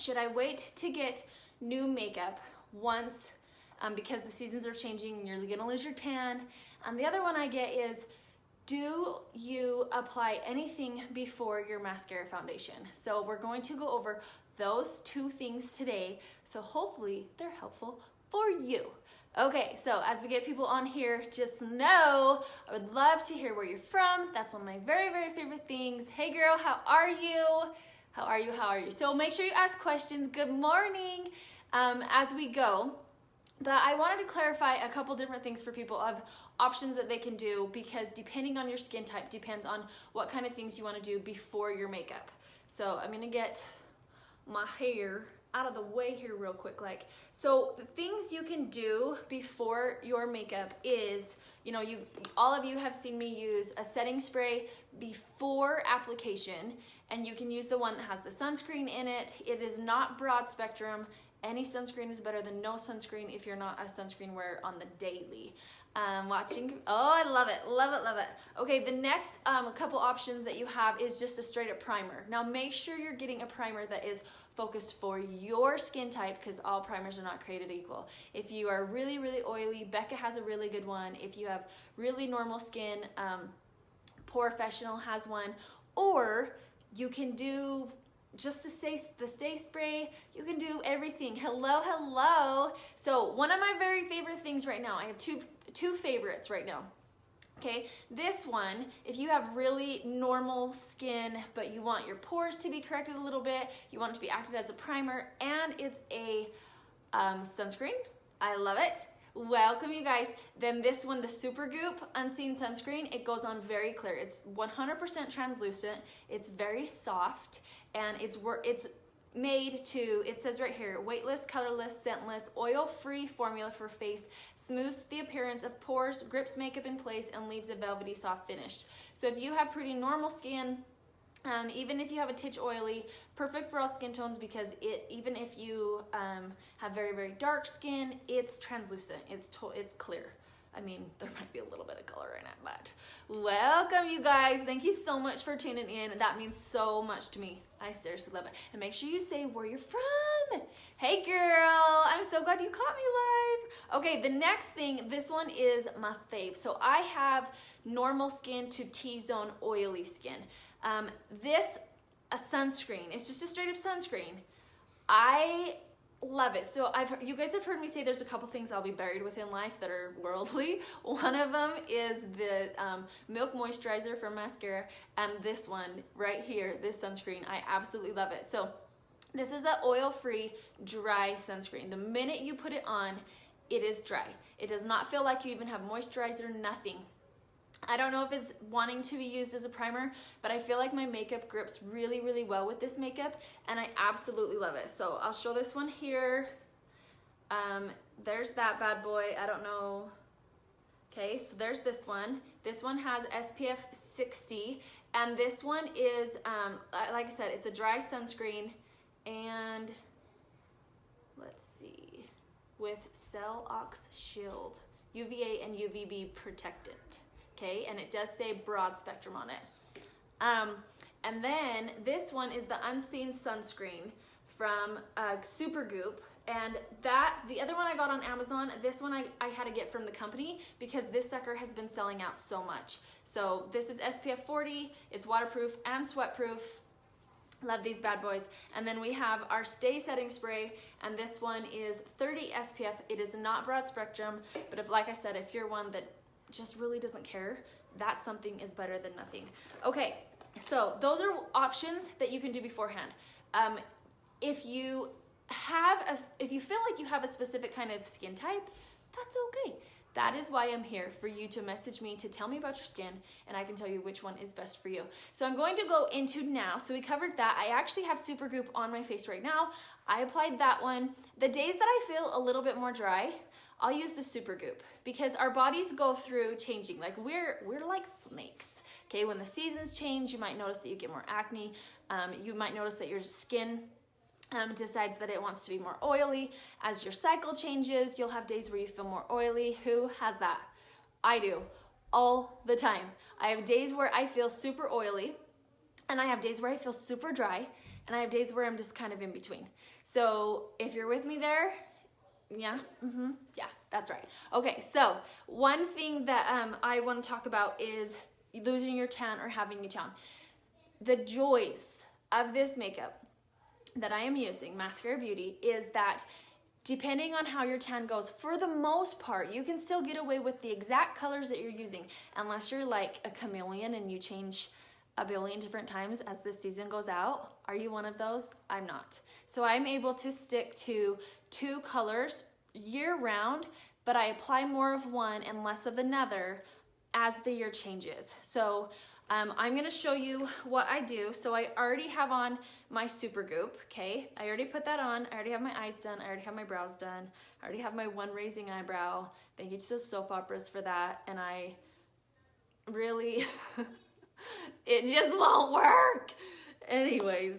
should I wait to get new makeup once because the seasons are changing and you're gonna lose your tan? And the other one I get is, do you apply anything before your mascara foundation? So we're going to go over those two things today, so hopefully they're helpful for you. Okay, so as we get people on here, just know I would love to hear where you're from. That's one of my very, very favorite things. Hey girl, how are you? How are you? How are you? So make sure you ask questions. Good morning as we go. But I wanted to clarify a couple different things for people of options that they can do, because depending on your skin type depends on what kind of things you want to do before your makeup. So I'm gonna get my hair out of the way here real quick. So the things you can do before your makeup is, all of you have seen me use a setting spray before application, and you can use the one that has the sunscreen in it. It is not broad spectrum. Any sunscreen is better than no sunscreen if you're not a sunscreen wearer on the daily. Oh, I love it, love it, love it. Okay, the next couple options that you have is just a straight up primer. Now make sure you're getting a primer that is focused for your skin type, because all primers are not created equal. If you are really, really oily, Becca has a really good one. If you have really normal skin, Professional has one, or you can do just the stay spray. You can do everything. Hello, hello. So one of my very favorite things right now, I have two favorites right now. Okay, this one, if you have really normal skin, but you want your pores to be corrected a little bit, you want it to be acted as a primer, and it's a sunscreen. I love it. Welcome, you guys. Then this one, the Super Goop Unseen Sunscreen, it goes on very clear. It's 100% translucent. It's very soft, and it's made to, it says right here, weightless, colorless, scentless, oil-free formula for face, smooths the appearance of pores, grips makeup in place, and leaves a velvety soft finish. So if you have pretty normal skin, even if you have a titch oily, perfect for all skin tones, because even if you have very, very dark skin, it's translucent, it's clear. I mean, there might be a little bit of color in it, but welcome, you guys. Thank you so much for tuning in. That means so much to me. I seriously love it. And make sure you say where you're from. Hey girl, I'm so glad you caught me live. Okay, the next thing, this one is my fave. So I have normal skin to T-zone oily skin. A sunscreen, it's just a straight up sunscreen. I love it. So you guys have heard me say there's a couple things I'll be buried with in life that are worldly. One of them is the Milk Moisturizer from Maskcara, and this one right here, this sunscreen, I absolutely love it. So this is an oil-free, dry sunscreen. The minute you put it on, it is dry. It does not feel like you even have moisturizer, nothing. I don't know if it's wanting to be used as a primer, but I feel like my makeup grips really, really well with this makeup, and I absolutely love it. So I'll show this one here. There's that bad boy. I don't know. Okay, so there's this one. This one has SPF 60, and this one is, like I said, it's a dry sunscreen, and let's see, with Cell Ox Shield, UVA and UVB protectant. Okay, and it does say broad spectrum on it. And then this one is the Unseen Sunscreen from Super Goop, and the other one I got on Amazon. This one I had to get from the company because this sucker has been selling out so much. So this is SPF 40, it's waterproof and sweatproof. Love these bad boys. And then we have our Stay Setting Spray, and this one is 30 SPF. It is not broad spectrum, but like I said, if you're one that just really doesn't care, that something is better than nothing. Okay, so those are options that you can do beforehand. If you feel like you have a specific kind of skin type, that's okay. That is why I'm here, for you to message me to tell me about your skin, and I can tell you which one is best for you. So I'm going to go into now. So we covered that. I actually have Super Goop on my face right now. I applied that one. The days that I feel a little bit more dry, I'll use the Super Goop, because our bodies go through changing. Like we're like snakes. Okay, when the seasons change, you might notice that you get more acne. You might notice that your skin decides that it wants to be more oily. As your cycle changes, you'll have days where you feel more oily. Who has that? I do, all the time. I have days where I feel super oily, and I have days where I feel super dry. and I have days where I'm just kind of in between. So if you're with me there, yeah, yeah, that's right. Okay, so one thing that I want to talk about is losing your tan or having a tan. The joys of this makeup that I am using, Maskcara Beauty, is that depending on how your tan goes, for the most part, you can still get away with the exact colors that you're using, unless you're like a chameleon and you change a billion different times as the season goes out. Are you one of those? I'm not. So I'm able to stick to 2 colors year round, but I apply more of one and less of another as the year changes. So I'm gonna show you what I do. So I already have on my Supergoop, okay? I already put that on. I already have my eyes done. I already have my brows done. I already have my one raising eyebrow. Thank you to soap operas for that. And I really, it just won't work. Anyways,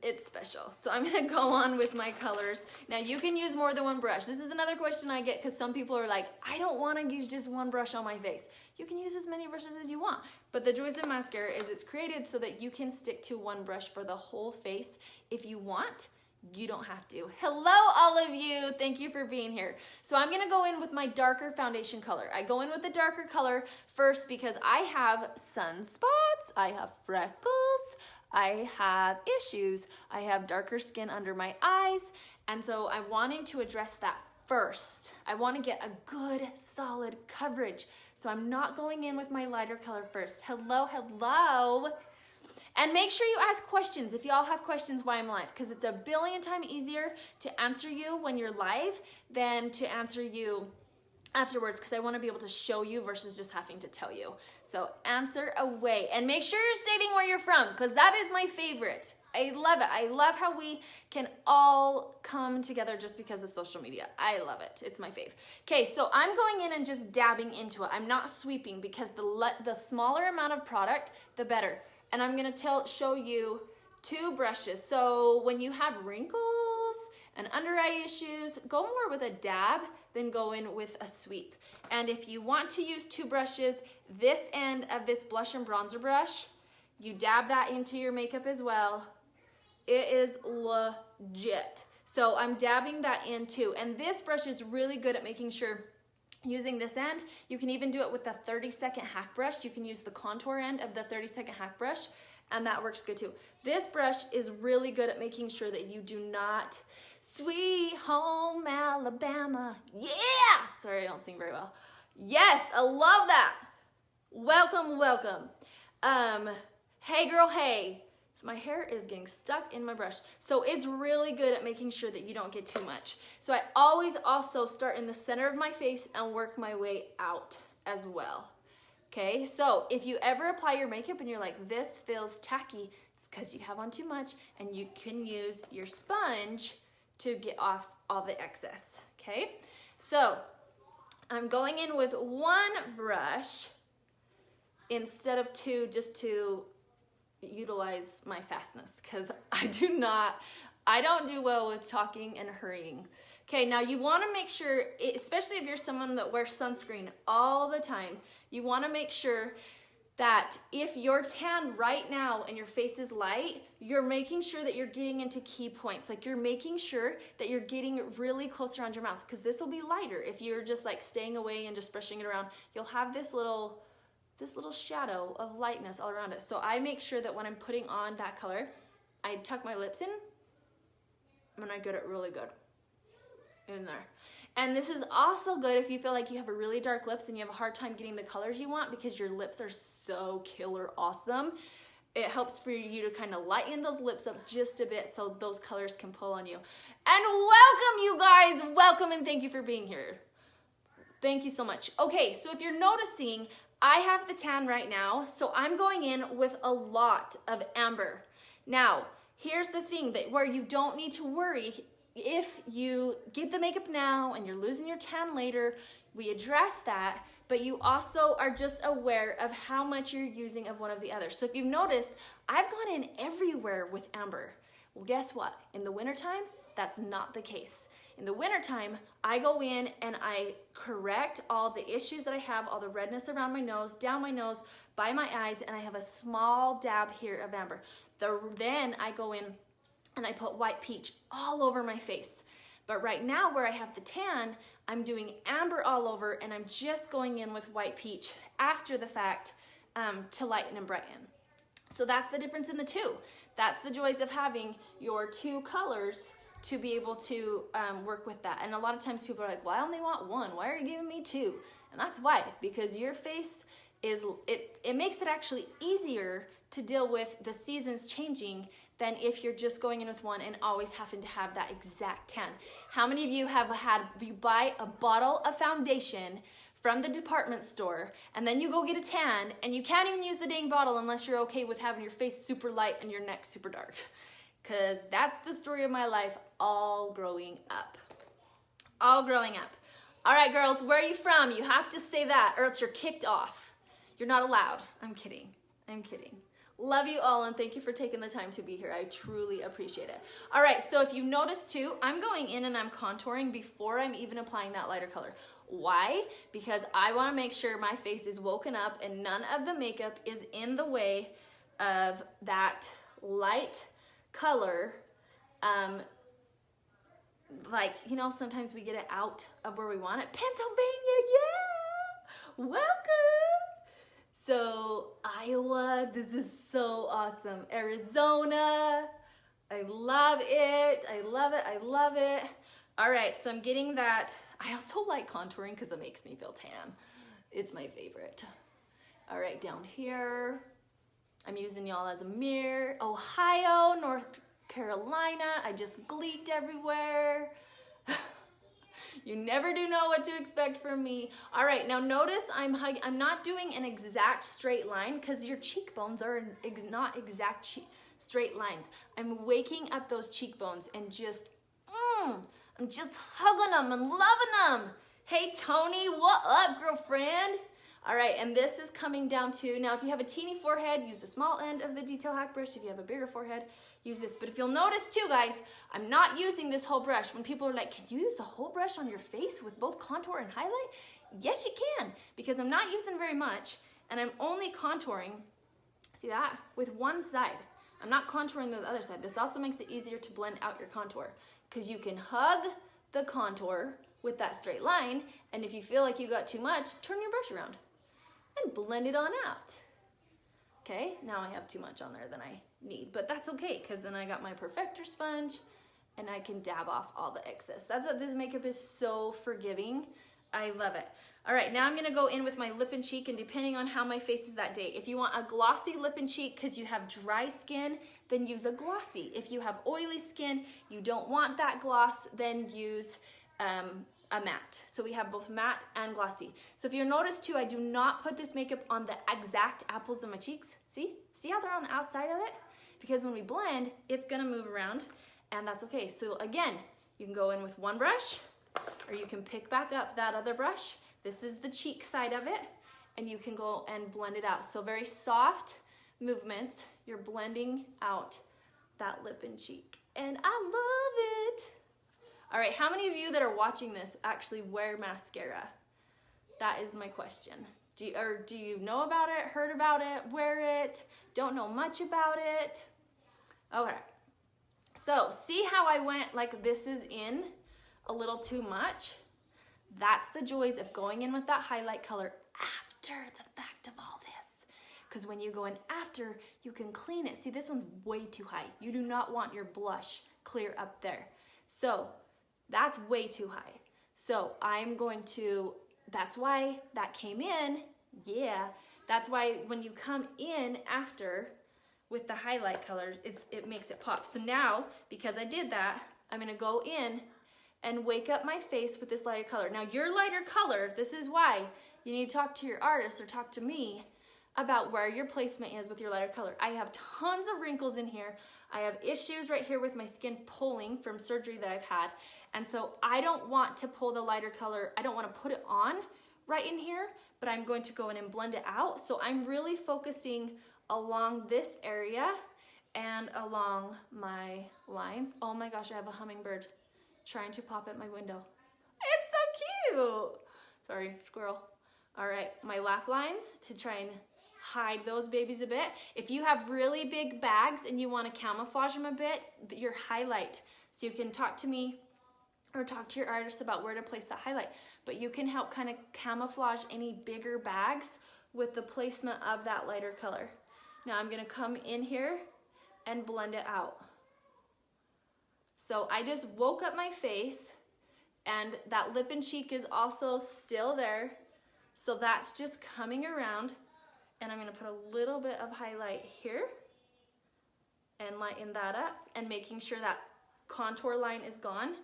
it's special. So I'm gonna go on with my colors. Now you can use more than one brush. This is another question I get because some people are like, I don't wanna use just one brush on my face. You can use as many brushes as you want. But the joys of mascara is it's created so that you can stick to one brush for the whole face. If you want, you don't have to. Hello, all of you. Thank you for being here. So I'm gonna go in with my darker foundation color. I go in with the darker color first because I have sunspots, I have freckles, I have issues, I have darker skin under my eyes, and so I'm wanting to address that first. I want to get a good, solid coverage. So I'm not going in with my lighter color first. Hello, hello. And make sure you ask questions if y'all have questions while I'm live, because it's a billion times easier to answer you when you're live than to answer you afterwards, because I want to be able to show you versus just having to tell you. So answer away, and make sure you're stating where you're from, because that is my favorite. I love it. I love how we can all come together just because of social media. I love it. It's my fave. Okay, so I'm going in and just dabbing into it. I'm not sweeping, because the smaller amount of product, the better. And I'm gonna show you 2 brushes. So when you have wrinkles and under eye issues, go more with a dab than go in with a sweep. And if you want to use 2 brushes, this end of this blush and bronzer brush, you dab that into your makeup as well. It is legit. So I'm dabbing that in too. And this brush is really good at making sure, using this end, you can even do it with the 30-second hack brush. You can use the contour end of the 30-second hack brush, and that works good too. This brush is really good at making sure that you do not, Sweet Home Alabama, yeah! Sorry, I don't sing very well. Yes, I love that. Welcome, welcome. Hey girl, hey. So my hair is getting stuck in my brush. So it's really good at making sure that you don't get too much. So I always also start in the center of my face and work my way out as well. Okay, so if you ever apply your makeup and you're like, this feels tacky, it's because you have on too much, and you can use your sponge to get off all the excess, okay? So I'm going in with 1 brush instead of 2, just to utilize my fastness, because I don't do well with talking and hurrying. Okay, now you want to make sure, especially if you're someone that wears sunscreen all the time, you want to make sure that if you're tan right now and your face is light, you're making sure that you're getting into key points. Like you're making sure that you're getting really close around your mouth, because this will be lighter. If you're just like staying away and just brushing it around, you'll have this little shadow of lightness all around it. So I make sure that when I'm putting on that color, I tuck my lips in and I get it really good in there. And this is also good if you feel like you have a really dark lips and you have a hard time getting the colors you want because your lips are so killer awesome. It helps for you to kind of lighten those lips up just a bit so those colors can pull on you. And welcome, you guys. Welcome, and thank you for being here. Thank you so much. Okay, so if you're noticing, I have the tan right now, so I'm going in with a lot of amber. Now, here's the thing that where you don't need to worry. If you get the makeup now and you're losing your tan later, we address that, but you also are just aware of how much you're using of one of the others. So if you've noticed, I've gone in everywhere with amber. Well, guess what? In the wintertime, that's not the case. In the wintertime, I go in and I correct all the issues that I have, all the redness around my nose, down my nose, by my eyes, and I have a small dab here of amber. Then I go in and I put white peach all over my face. But right now where I have the tan, I'm doing amber all over and I'm just going in with white peach after the fact to lighten and brighten. So that's the difference in the two. That's the joys of having your two colors to be able to work with that. And a lot of times people are like, well, I only want one. Why are you giving me two? And that's why, because your face it makes it actually easier to deal with the seasons changing than if you're just going in with one and always having to have that exact tan. How many of you have had, you buy a bottle of foundation from the department store and then you go get a tan and you can't even use the dang bottle unless you're okay with having your face super light and your neck super dark? Because that's the story of my life all growing up. All growing up. All right, girls, where are you from? You have to say that or else you're kicked off. You're not allowed. I'm kidding. I'm kidding. Love you all and thank you for taking the time to be here. I truly appreciate it. All right, so if you notice too, I'm going in and I'm contouring before I'm even applying that lighter color. Why? Because I want to make sure my face is woken up and none of the makeup is in the way of that light color. Like, you know, sometimes we get it out of where we want it. Pennsylvania, yeah! Welcome! So, Iowa, this is so awesome. Arizona, I love it. I love it. I love it. All right, so I'm getting that. I also like contouring because it makes me feel tan. It's my favorite. All right, down here. I'm using y'all as a mirror. Ohio, North Carolina. I just gleeked everywhere. You never do know what to expect from me. All right, now notice I'm not doing an exact straight line because your cheekbones are not exact straight lines. I'm waking up those cheekbones and just, I'm just hugging them and loving them. Hey, Tony, what up, girlfriend? All right, and this is coming down to, now if you have a teeny forehead, use the small end of the detail hack brush. If you have a bigger forehead, use this. But if you'll notice too, guys, I'm not using this whole brush. When people are like, can you use the whole brush on your face with both contour and highlight? Yes, you can, because I'm not using very much, and I'm only contouring, see that, with one side. I'm not contouring the other side. This also makes it easier to blend out your contour, because you can hug the contour with that straight line, and if you feel like you got too much, turn your brush around and blend it on out. Okay, now I have too much on there than I need, but that's okay, because then I got my perfector sponge and I can dab off all the excess. That's what this makeup is, so forgiving. I love it. All right, now I'm gonna go in with my lip and cheek, and depending on how my face is that day, if you want a glossy lip and cheek because you have dry skin, then use a glossy. If you have oily skin, you don't want that gloss, then use a matte. So we have both matte and glossy. So if you notice too, I do not put this makeup on the exact apples of my cheeks. See how they're on the outside of it? Because when we blend, it's gonna move around, and that's okay. So again, you can go in with one brush, or you can pick back up that other brush. This is the cheek side of it, and you can go and blend it out. So very soft movements, you're blending out that lip and cheek. And I love it. All right, how many of you that are watching this actually wear mascara? That is my question. Do you know about it, heard about it, wear it, don't know much about it? Okay, so see how I went like this is in a little too much? That's the joys of going in with that highlight color after the fact of all this. Because when you go in after, you can clean it. See, this one's way too high. You do not want your blush clear up there. So that's way too high. So I'm going to, that's why that came in, yeah. That's why when you come in after with the highlight color, it makes it pop. So now, because I did that, I'm gonna go in and wake up my face with this lighter color. Now your lighter color, this is why you need to talk to your artist or talk to me about where your placement is with your lighter color. I have tons of wrinkles in here. I have issues right here with my skin pulling from surgery that I've had. And so I don't want to pull the lighter color. I don't want to put it on right in here, but I'm going to go in and blend it out. So I'm really focusing along this area and along my lines. Oh my gosh, I have a hummingbird trying to pop at my window. It's so cute. Sorry, squirrel. All right, my laugh lines to try and hide those babies a bit. If you have really big bags and you want to camouflage them a bit, your highlight. So you can talk to me or talk to your artist about where to place that highlight. But you can help kind of camouflage any bigger bags with the placement of that lighter color. Now I'm gonna come in here and blend it out. So I just woke up my face, and that lip and cheek is also still there. So that's just coming around, and I'm gonna put a little bit of highlight here and lighten that up and making sure that contour line is gone.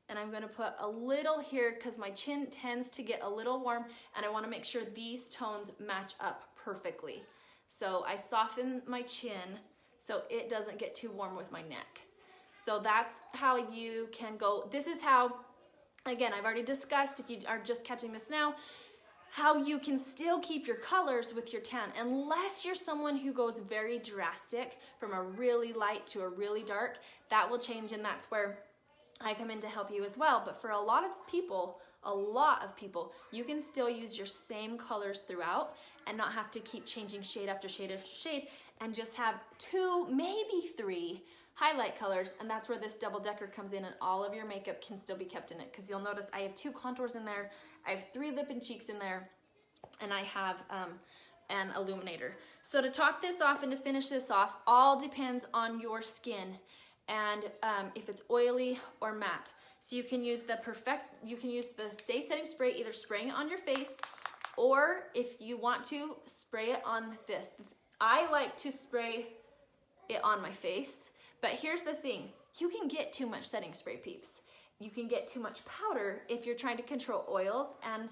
And I'm gonna put a little here because my chin tends to get a little warm, and I wanna make sure these tones match up perfectly. So I soften my chin so it doesn't get too warm with my neck. So that's how you can go. This is how, again, I've already discussed, if you are just catching this now, how you can still keep your colors with your tan, unless you're someone who goes very drastic from a really light to a really dark. That will change, and that's where I come in to help you as well. But for a lot of people, you can still use your same colors throughout and not have to keep changing shade after shade after shade, and just have 2, maybe 3 highlight colors. And that's where this double decker comes in, and all of your makeup can still be kept in it, because you'll notice I have 2 contours in there, I have 3 lip and cheeks in there, and I have an illuminator. So to top this off and to finish this off, all depends on your skin and if it's oily or matte. So you can use the Stay Setting Spray, either spraying it on your face, or if you want to, spray it on this. I like to spray it on my face, but here's the thing. You can get too much setting spray, peeps. You can get too much powder if you're trying to control oils and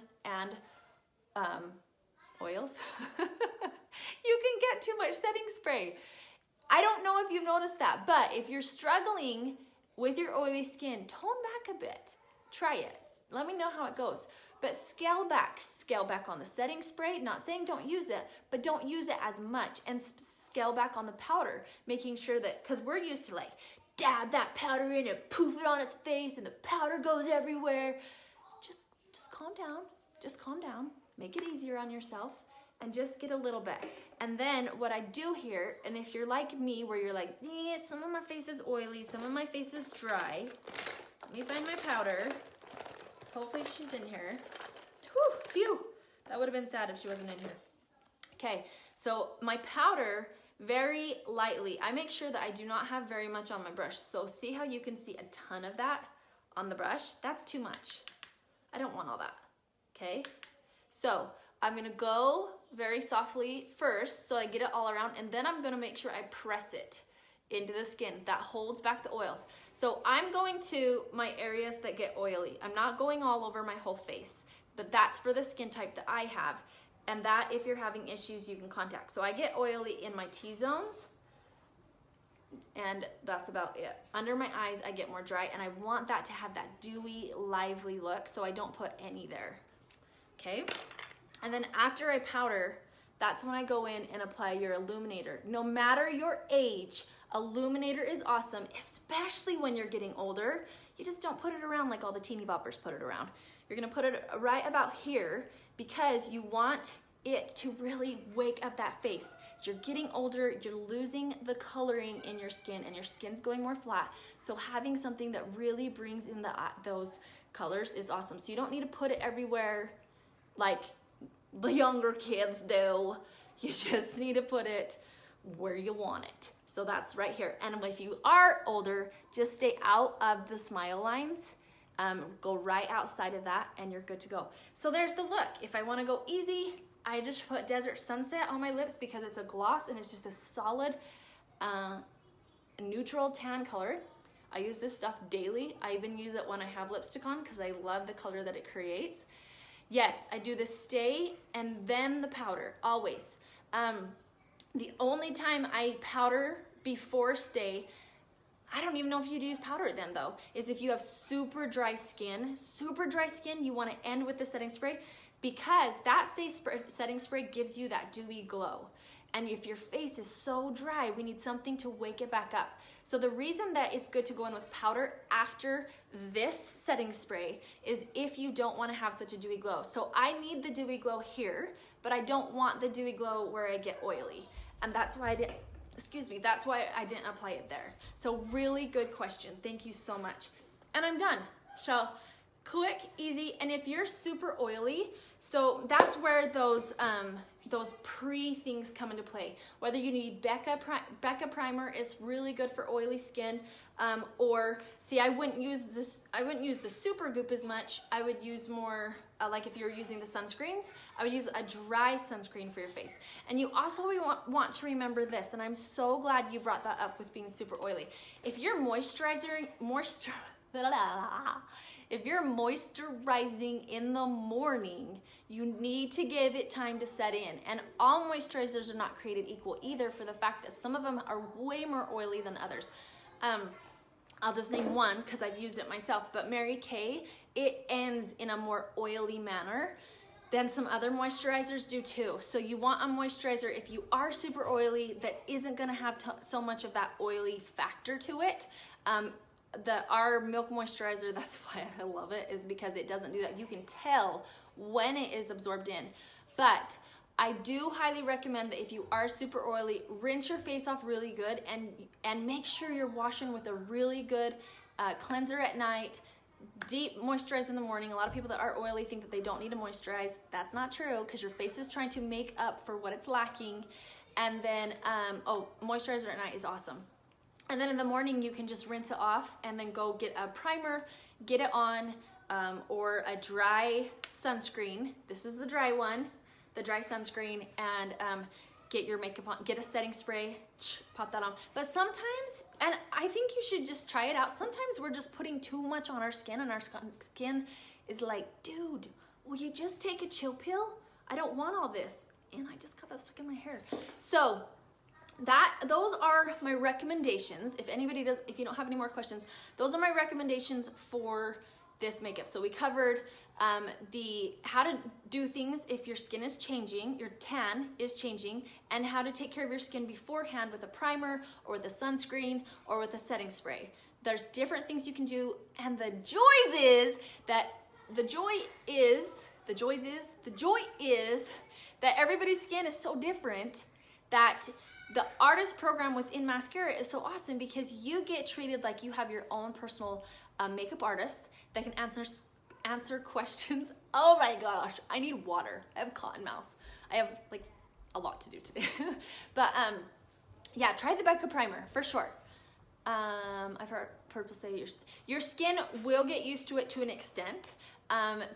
oils. You can get too much setting spray. I don't know if you've noticed that, but if you're struggling with your oily skin, tone back a bit. Try it. Let me know how it goes. But scale back on the setting spray. Not saying don't use it, but don't use it as much, and scale back on the powder, making sure that, because we're used to like dab that powder in and poof it on its face and the powder goes everywhere. Just calm down. Just calm down. Make it easier on yourself and just get a little bit. And then what I do here, and if you're like me where you're like, some of my face is oily, some of my face is dry, let me find my powder. Hopefully she's in here. Whew, phew. That would have been sad if she wasn't in here. Okay, so my powder, very lightly, I make sure that I do not have very much on my brush. So see how you can see a ton of that on the brush? That's too much. I don't want all that, okay? So I'm gonna go very softly first so I get it all around, and then I'm gonna make sure I press it into the skin. That holds back the oils. So I'm going to my areas that get oily. I'm not going all over my whole face, but that's for the skin type that I have. And that, if you're having issues, you can contact. So I get oily in my T-zones, and that's about it. Under my eyes, I get more dry, and I want that to have that dewy, lively look, so I don't put any there, okay? And then after I powder, that's when I go in and apply your illuminator. No matter your age, illuminator is awesome, especially when you're getting older. You just don't put it around like all the teeny boppers put it around. You're gonna put it right about here, because you want it to really wake up that face. As you're getting older, you're losing the coloring in your skin, and your skin's going more flat. So having something that really brings in those colors is awesome. So you don't need to put it everywhere like the younger kids do. You just need to put it where you want it. So that's right here. And if you are older, just stay out of the smile lines. Go right outside of that, and you're good to go. So there's the look. If I want to go easy, I just put Desert Sunset on my lips because it's a gloss and it's just a solid neutral tan color. I use this stuff daily. I even use it when I have lipstick on because I love the color that it creates. Yes, I do the stay and then the powder, always. The only time I powder before stay, I don't even know if you'd use powder then though, is if you have super dry skin. Super dry skin, you want to end with the setting spray, because that setting spray gives you that dewy glow. And if your face is so dry, we need something to wake it back up. So the reason that it's good to go in with powder after this setting spray is if you don't want to have such a dewy glow. So I need the dewy glow here, but I don't want the dewy glow where I get oily. And that's why I didn't, that's why I didn't apply it there. So really good question. Thank you so much. And I'm done. So quick, easy, and if you're super oily, so that's where those pre-things come into play. Whether you need Becca primer is really good for oily skin, or see, I wouldn't use the super goop as much. I would use more, like if you're using the sunscreens, I would use a dry sunscreen for your face. And you also want to remember this, and I'm so glad you brought that up with being super oily. If you're if you're moisturizing in the morning, you need to give it time to set in. And all moisturizers are not created equal either, for the fact that some of them are way more oily than others. I'll just name one because I've used it myself, but Mary Kay, it ends in a more oily manner than some other moisturizers do too. So you want a moisturizer, if you are super oily, that isn't gonna have so much of that oily factor to it. Our Milk moisturizer, that's why I love it, is because it doesn't do that. You can tell when it is absorbed in. But I do highly recommend that if you are super oily, rinse your face off really good and make sure you're washing with a really good cleanser at night, deep moisturize in the morning. A lot of people that are oily think that they don't need to moisturize. That's not true, because your face is trying to make up for what it's lacking. And then, moisturizer at night is awesome. And then in the morning, you can just rinse it off and then go get a primer, get it on, or a dry sunscreen. This is the dry one, the dry sunscreen, and get your makeup on, get a setting spray, pop that on. But sometimes, and I think you should just try it out, sometimes we're just putting too much on our skin, and our skin is like, dude, will you just take a chill pill? I don't want all this. And I just got that stuck in my hair. So, those are my recommendations. If you don't have any more questions, those are my recommendations for this makeup. So we covered how to do things if your skin is changing, your tan is changing, and how to take care of your skin beforehand with a primer or with a sunscreen or with a setting spray. There's different things you can do, and the joy is that everybody's skin is so different that the artist program within Maskcara is so awesome, because you get treated like you have your own personal makeup artist that can answer questions. Oh my gosh, I need water. I have cotton mouth. I have like a lot to do today. But yeah, try the Becca primer for sure. I've heard people say your skin will get used to it to an extent.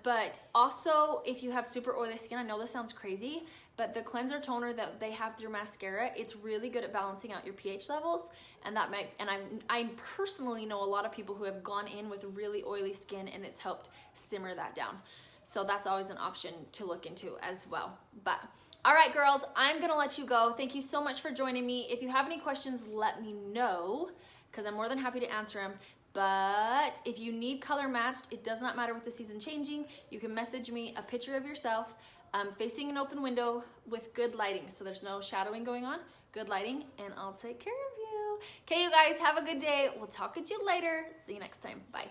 But also, if you have super oily skin, I know this sounds crazy, but the cleanser toner that they have through Maskcara, it's really good at balancing out your pH levels, and I personally know a lot of people who have gone in with really oily skin, and it's helped simmer that down. So that's always an option to look into as well. But all right, girls, I'm gonna let you go. Thank you so much for joining me. If you have any questions, let me know, because I'm more than happy to answer them. But if you need color matched, it does not matter with the season changing. You can message me a picture of yourself facing an open window with good lighting. So there's no shadowing going on, good lighting, and I'll take care of you. Okay, you guys, have a good day. We'll talk with you later. See you next time. Bye.